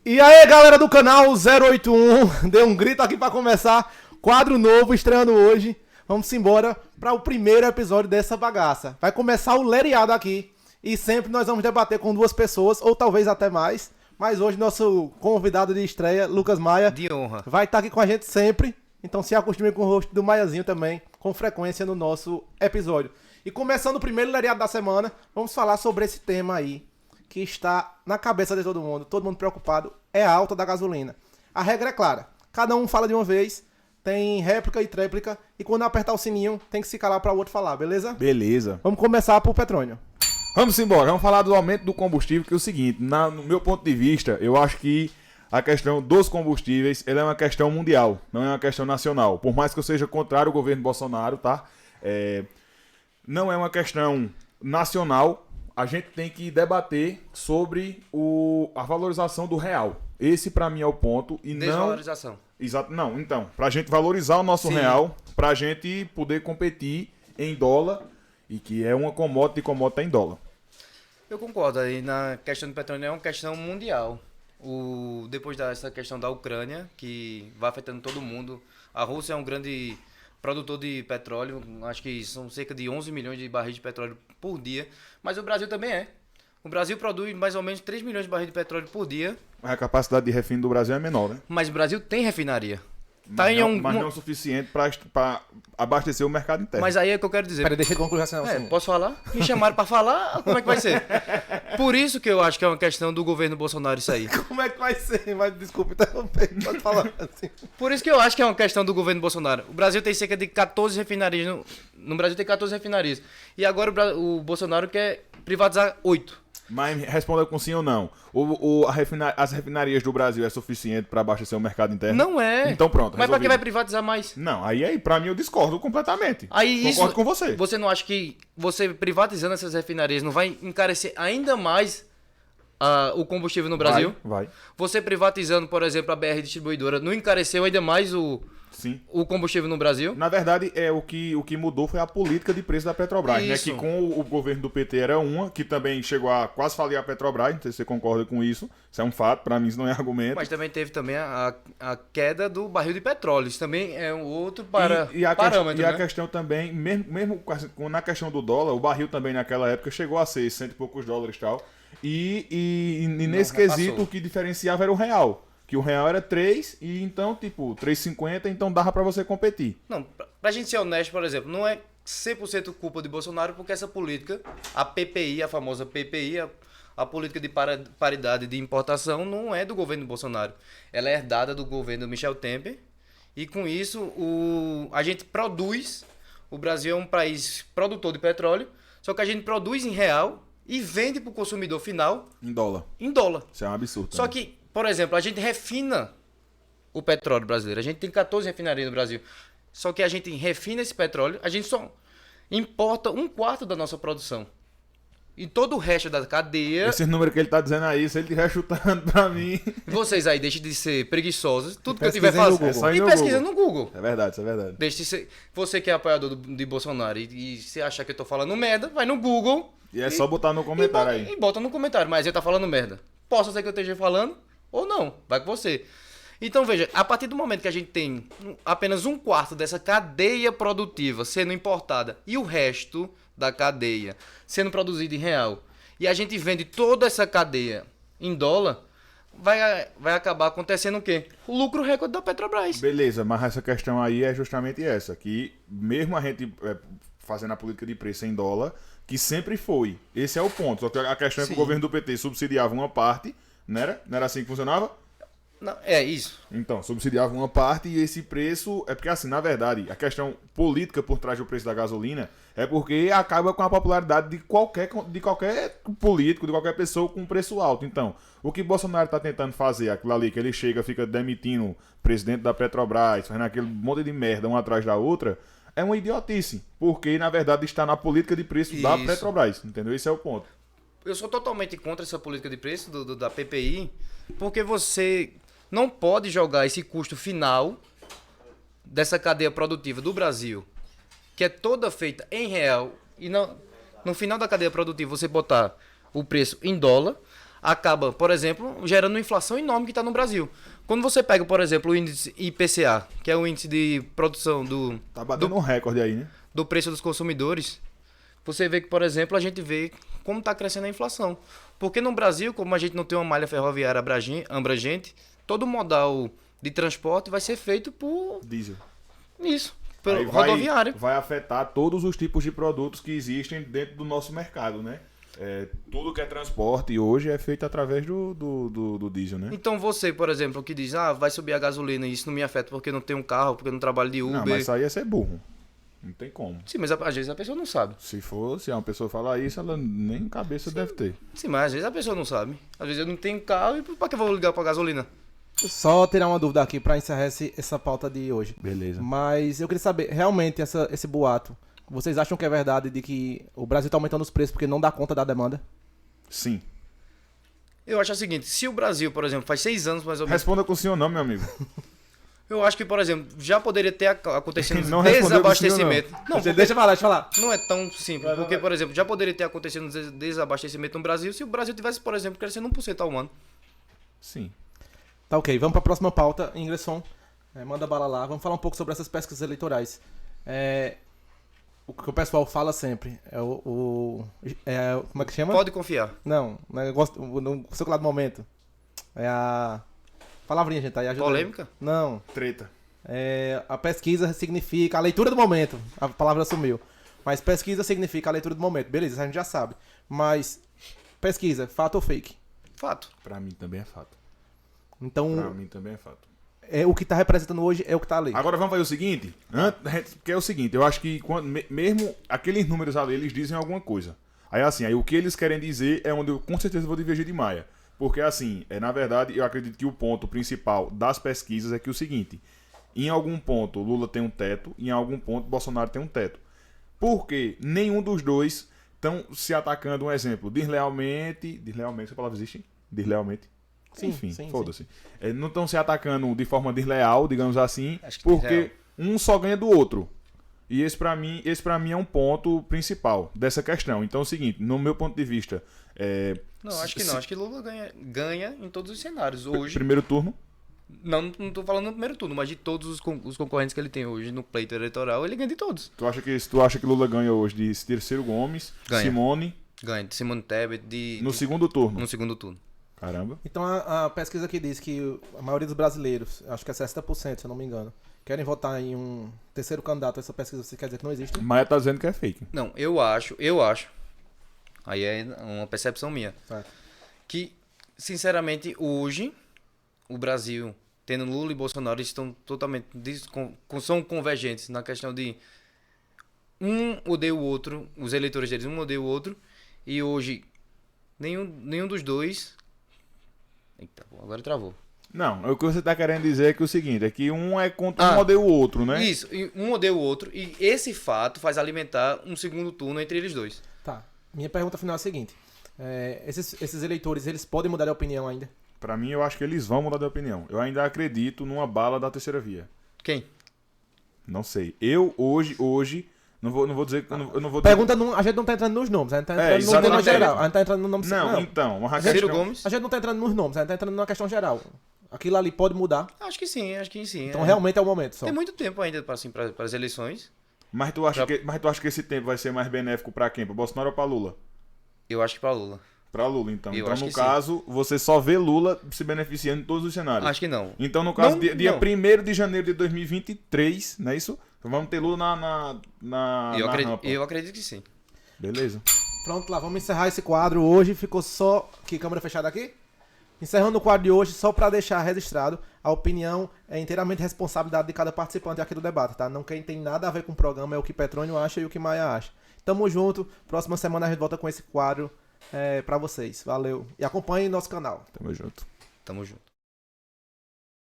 E aí, galera do canal 081, dê um grito aqui pra começar. Quadro novo estreando hoje. Vamos embora para o primeiro episódio dessa bagaça. Vai começar o lereado aqui. E sempre nós vamos debater com duas pessoas, ou talvez até mais. Mas hoje nosso convidado de estreia, Lucas Maia, de honra, vai estar aqui com a gente sempre. Então se acostume com o rosto do Maiazinho também, com frequência no nosso episódio. E começando o primeiro lereado da semana, vamos falar sobre esse tema aí, que está na cabeça de todo mundo preocupado, é a alta da gasolina. A regra é clara, cada um fala de uma vez, tem réplica e tréplica, e quando apertar o sininho, tem que se calar para o outro falar, beleza? Beleza. Vamos começar por petróleo. Vamos embora, vamos falar do aumento do combustível, que é o seguinte, no meu ponto de vista, eu acho que a questão dos combustíveis, ela é uma questão mundial, não é uma questão nacional. Por mais que eu seja contrário ao governo Bolsonaro, tá? Não é uma questão nacional. A gente tem que debater sobre a valorização do real. Esse pra mim é o ponto. E desvalorização. Exato, não. Então, pra gente valorizar o nosso real, pra gente poder competir em dólar, e que é uma commodity tá em dólar. Eu concordo. Aí na questão do petróleo é uma questão mundial. Depois dessa questão da Ucrânia, que vai afetando todo mundo. A Rússia é um grande produtor de petróleo, acho que são cerca de 11 milhões de barris de petróleo por dia, mas o Brasil também é. O Brasil produz mais ou menos 3 milhões de barris de petróleo por dia. Mas a capacidade de refino do Brasil é menor, né? Mas o Brasil tem refinaria. Mas não é o suficiente para abastecer o mercado interno. Mas aí é que eu quero dizer. Peraí, deixa eu concluir assim. Posso falar? Me chamaram para falar, como é que vai ser? Por isso que eu acho que é uma questão do governo Bolsonaro isso aí. Como é que vai ser? Mas desculpa interromper, pode falar assim. Por isso que eu acho que é uma questão do governo Bolsonaro. O Brasil tem cerca de 14 refinarias. No Brasil tem 14 refinarias. E agora o Bolsonaro quer privatizar 8. Mas responda com sim ou não. As refinarias do Brasil é suficiente para abastecer o mercado interno? Não é. Então pronto, mas para que resolvido. vai privatizar mais? Não, aí para mim eu discordo completamente. Concordo com você. Você não acha que você privatizando essas refinarias não vai encarecer ainda mais o combustível no Brasil? Vai. Você privatizando, por exemplo, a BR Distribuidora, não encareceu ainda mais Sim. O combustível no Brasil? Na verdade, o que mudou foi a política de preço da Petrobras, né? Que com o governo do PT era que também chegou a quase falir a Petrobras, não sei se você concorda com isso. Isso é um fato, para mim isso não é argumento. Mas também teve também a queda do barril de petróleo. Isso também é um outro parâmetro, E a questão também, mesmo na questão do dólar, o barril também naquela época chegou a ser cento e poucos dólares e tal. E nesse quesito o que diferenciava era o real. Que o real era 3 e então, 3,50, então dava pra você competir. Não, pra gente ser honesto, por exemplo, não é 100% culpa de Bolsonaro, porque essa política, a PPI, a famosa PPI, a política de paridade de importação, não é do governo Bolsonaro. Ela é herdada do governo Michel Temer e com isso a gente produz, o Brasil é um país produtor de petróleo, só que a gente produz em real e vende pro consumidor final em dólar. Isso é um absurdo. Só que, por exemplo, a gente refina o petróleo brasileiro. A gente tem 14 refinarias no Brasil. Só que a gente refina esse petróleo, a gente só importa 1/4 da nossa produção. E todo o resto da cadeia... Esse número que ele tá dizendo aí, se ele estiver chutando pra mim... Vocês aí deixem de ser preguiçosos. Tudo que eu tiver fazendo... E pesquisa no Google. É verdade, isso é verdade. Deixe de ser... Você que é apoiador de Bolsonaro e se achar que eu tô falando merda, vai no Google... E é só botar no comentário aí. E bota no comentário. Mas ele tá falando merda. Posso ser que eu esteja falando... Ou não, vai com você. Então veja, a partir do momento que a gente tem apenas 1/4 dessa cadeia produtiva sendo importada e o resto da cadeia sendo produzido em real, e a gente vende toda essa cadeia em dólar, vai acabar acontecendo o quê? O lucro recorde da Petrobras. Beleza, mas essa questão aí é justamente essa, que mesmo a gente fazendo a política de preço em dólar, que sempre foi, esse é o ponto, só que a questão é que o governo do PT subsidiava uma parte. Não era assim que funcionava? Não, é isso. Então, subsidiava uma parte e esse preço... É porque assim, na verdade, a questão política por trás do preço da gasolina é porque acaba com a popularidade de qualquer político, de qualquer pessoa com preço alto. Então, o que Bolsonaro está tentando fazer, aquilo ali que ele chega, fica demitindo o presidente da Petrobras, fazendo aquele monte de merda uma atrás da outra, é uma idiotice. Porque, na verdade, está na política de preço da Petrobras. Entendeu? Esse é o ponto. Eu sou totalmente contra essa política de preço da PPI, porque você não pode jogar esse custo final dessa cadeia produtiva do Brasil, que é toda feita em real, e no final da cadeia produtiva você botar o preço em dólar, acaba, por exemplo, gerando uma inflação enorme que está no Brasil. Quando você pega, por exemplo, o índice IPCA, que é o índice de produção Tá batendo um recorde aí, né? do preço dos consumidores, você vê que, por exemplo, a gente vê como está crescendo a inflação. Porque no Brasil, como a gente não tem uma malha ferroviária abrangente, todo modal de transporte vai ser feito por Diesel. isso, Aí pelo rodoviário. vai afetar todos os tipos de produtos que existem dentro do nosso mercado, né? Tudo que é transporte hoje é feito através do diesel, né? Então você, por exemplo, que diz, vai subir a gasolina e isso não me afeta porque eu não tenho um carro, porque eu não trabalho de Uber. Não, mas isso aí é ser burro. Não tem como. Sim, mas às vezes a pessoa não sabe. Se uma pessoa falar isso, ela nem cabeça deve ter. Sim, mas às vezes a pessoa não sabe. Às vezes eu não tenho carro e pra que eu vou ligar pra gasolina? Só tirar uma dúvida aqui pra encerrar essa pauta de hoje. Beleza. Mas eu queria saber, realmente, esse boato, vocês acham que é verdade de que o Brasil tá aumentando os preços porque não dá conta da demanda? Sim. Eu acho o seguinte, se o Brasil, por exemplo, faz 6 anos mais ou menos... Responda com sim ou não, meu amigo. Eu acho que, por exemplo, já poderia ter acontecido Não um respondeu com sim ou desabastecimento. Não, Deixa eu falar. não é tão simples. Porque, por exemplo, já poderia ter acontecido um desabastecimento no Brasil se o Brasil tivesse, por exemplo, crescendo 1% ao ano. Sim. Tá ok, vamos pra próxima pauta. Ingresson, manda bala lá. Vamos falar um pouco sobre essas pesquisas eleitorais. O que o pessoal fala sempre é como é que chama? Pode confiar. Não, negócio, no seu lado do momento. É a palavrinha, gente, aí ajuda. Polêmica? Não. Treta. A pesquisa significa a leitura do momento. A palavra sumiu. Mas pesquisa significa a leitura do momento. Beleza, isso a gente já sabe. Mas pesquisa, fato ou fake? Fato. Pra mim também é fato. Então, Pra mim também é fato. o que tá representando hoje é o que tá ali. Agora vamos fazer o seguinte, porque é o seguinte, eu acho que mesmo aqueles números ali, eles dizem alguma coisa. Aí assim, o que eles querem dizer é onde eu com certeza vou divergir de Maia. Porque assim, na verdade, eu acredito que o ponto principal das pesquisas é que o seguinte, em algum ponto Lula tem um teto, em algum ponto Bolsonaro tem um teto. Porque nenhum dos dois estão se atacando, um exemplo, deslealmente, essa palavra existe? Deslealmente? Sim, Enfim, sim, foda-se. Não estão se atacando de forma desleal, digamos assim, Acho que porque desleal. um só ganha do outro. E esse pra mim é um ponto principal dessa questão. Então é o seguinte, no meu ponto de vista... Não, acho que não. Acho que Lula ganha em todos os cenários. Hoje, Primeiro turno, não tô falando no primeiro turno, mas de todos os concorrentes que ele tem hoje no pleito eleitoral, ele ganha de todos. tu acha que Lula ganha hoje de Ciro Gomes, Ganha. Simone, Ganha de Simone Tebet no segundo turno? no segundo turno. Caramba. Então a pesquisa que diz que a maioria dos brasileiros, acho que é 60%, se eu não me engano, querem votar em um terceiro candidato. Essa pesquisa você quer dizer que não existe? Maia tá dizendo que é fake. Não, eu acho. Aí é uma percepção minha. Certo. Que, sinceramente, hoje, o Brasil, tendo Lula e Bolsonaro, estão totalmente são convergentes na questão de um odeia o outro, os eleitores deles, um odeia o outro, e hoje nenhum dos dois. Eita, agora travou. Não, o que você tá querendo dizer é que o seguinte, é que um é contra um Ah, odeia o outro, né? Isso, e um odeia o outro, e esse fato faz alimentar um segundo turno entre eles dois. Tá. Minha pergunta final é a seguinte. Esses eleitores, eles podem mudar de opinião ainda? Pra mim, eu acho que eles vão mudar de opinião. Eu ainda acredito numa bala da terceira via. Quem? Não sei. Eu, hoje, não vou dizer que... Eu não vou dizer... Pergunta, a gente não tá entrando nos nomes, a gente tá entrando no exatamente. tema geral. A gente tá entrando no nome... Não, então... Uma Ciro questão... Gomes? A gente não tá entrando nos nomes, a gente tá entrando numa questão geral. Aquilo ali pode mudar. Acho que sim. Então realmente é o momento só. Tem muito tempo ainda para as eleições. Mas tu acha que esse tempo vai ser mais benéfico pra quem? Pra Bolsonaro ou pra Lula? Eu acho que para Lula. Pra Lula, então. Eu Então, acho no que caso, você só vê Lula se beneficiando em todos os cenários. Acho que não. Então, no caso, Não, dia não. 1º de janeiro de 2023, não é isso? Então, vamos ter Lula na rampa. Eu acredito que sim. Beleza. Pronto, lá, vamos encerrar esse quadro hoje. Ficou só... Que câmera fechada aqui? Encerrando o quadro de hoje, só para deixar registrado, a opinião é inteiramente responsabilidade de cada participante aqui do debate, tá? Não quem tem nada a ver com o programa é o que Petrônio acha e o que Maia acha. Tamo junto, próxima semana a gente volta com esse quadro para vocês. Valeu. E acompanhem nosso canal. Tamo junto. Tamo junto.